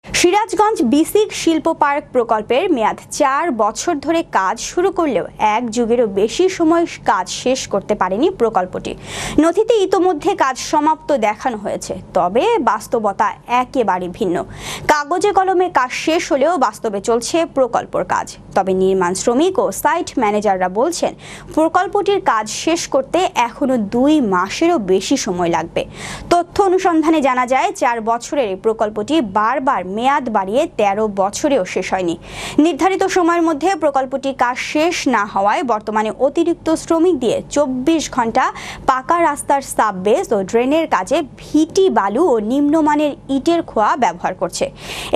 সিরাজগঞ্জ বিসিক শিল্প পার্ক প্রকল্পের মেয়াদ ৪ বছর ধরে কাজ শুরু করলেও এক যুগেরও বেশি সময় কাজ শেষ করতে পারেনি প্রকল্পটি। নথিতে ইতোমধ্যে কাজ সমাপ্ত দেখানো হয়েছে, তবে বাস্তবতা একেবারে ভিন্ন। কাগজে কলমে কাজ শেষ হলেও বাস্তবে চলছে প্রকল্পর কাজ। তবে নির্মাণ শ্রমিক ও সাইট ম্যানেজাররা বলছেন, প্রকল্পটির কাজ শেষ করতে এখনো ২ মাসেরও বেশি সময় লাগবে। তথ্য অনুসন্ধানে জানা যায়, ৪ বছরের এই প্রকল্পটি বারবার মেয়াদ বাড়িয়ে ১৩ বছরেও শেষ হয়নি। নির্ধারিত সময়ের মধ্যে প্রকল্পটি কাজ শেষ না হওয়ায় বর্তমানে অতিরিক্ত শ্রমিক দিয়ে ২৪ ঘন্টা পাকা রাস্তার সাববেস ও ড্রেনের কাজে ভিটি বালু ও নিম্নমানের ইটের খোয়া ব্যবহার করছে।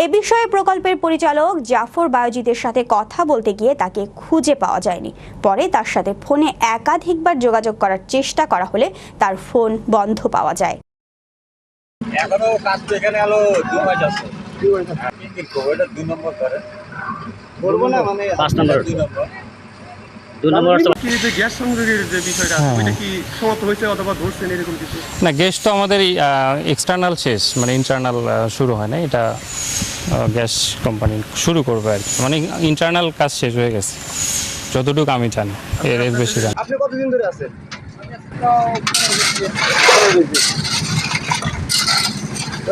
এ বিষয়ে প্রকল্পের পরিচালক জাফর বায়োজিতের সাথে কথা বলতে গিয়ে তাকে খুঁজে পাওয়া যায়নি। পরে তার সাথে ফোনে একাধিকবার যোগাযোগ করার চেষ্টা করা হলে তার ফোন বন্ধ পাওয়া যায়। এখনো কাজ তো এখানে আলো ২ মাস আছে। ২ নম্বর করে বলবো না, মানে ৫ নম্বর ২ নম্বর যে গ্যাস সংযোগের যে বিষয়টা ওইটা কি সমাপ্ত হয়েছে অথবা ধরছেন এরকম কিছু? না, গ্যাস তো আমাদের এক্সটার্নাল শেষ, মানে ইন্টারনাল শুরু হয় না। এটা গ্যাস কোম্পানি শুরু করবে আর কি, মানে ইন্টারনাল কাজ শেষ হয়ে গেছে যতটুকু আমি জানি, এর বেশি জানি। আপনি কতদিন ধরে আছেন?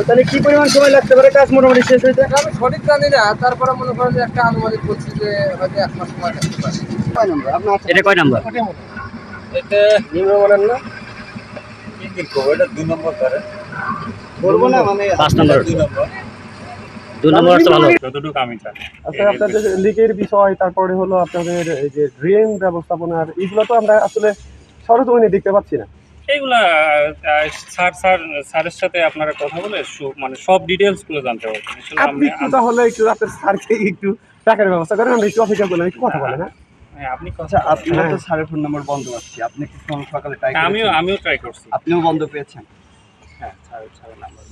তাহলে কি পরিমাণ সময় লাগতে পারে কাজ মোটামুটি শেষ হইতে? আমি সঠিক জানি না, তারপরে মনে করেন যে একটা আনুমানিক বলছি যে হয়তো ১ মাস সময় লাগতে পারে। কয় নম্বর আপনার? এটা কয় নাম্বার? এটা নিম্ন বলেন না, এটা ২ নম্বর করে বলবো না, মানে ৫ নম্বর ২ নম্বর ২ নম্বর তো ভালো যতটুকু আমি জানি। আচ্ছা, আপনাদের লিকের বিষয়, তারপরে হলো আপনাদের এই যে ড্রেন ব্যবস্থাপনার, এগুলো তো আমরা আসলে সরজমিনে দেখতে পাচ্ছি না। এইগুলা স্যারের সাথে আপনারা কথা বলে মানে সব ডিটেলস গুলো জানতে পারবেন। আপনি একটু তাহলে একটু আপনার স্যারকে একটু টাকার ব্যবস্থা করেন, আমরা একটু অপেক্ষা করলাম, একটু কথা বলেন। হ্যাঁ, আপনি আচ্ছা, আপনার তো স্যারের ফোন নাম্বার বন্ধ আছে, আপনি কি ফোন সকালে ট্রাই করেছেন? আমিও ট্রাই করছি। আপনিও বন্ধ পেয়েছেন? হ্যাঁ, স্যারের নাম্বার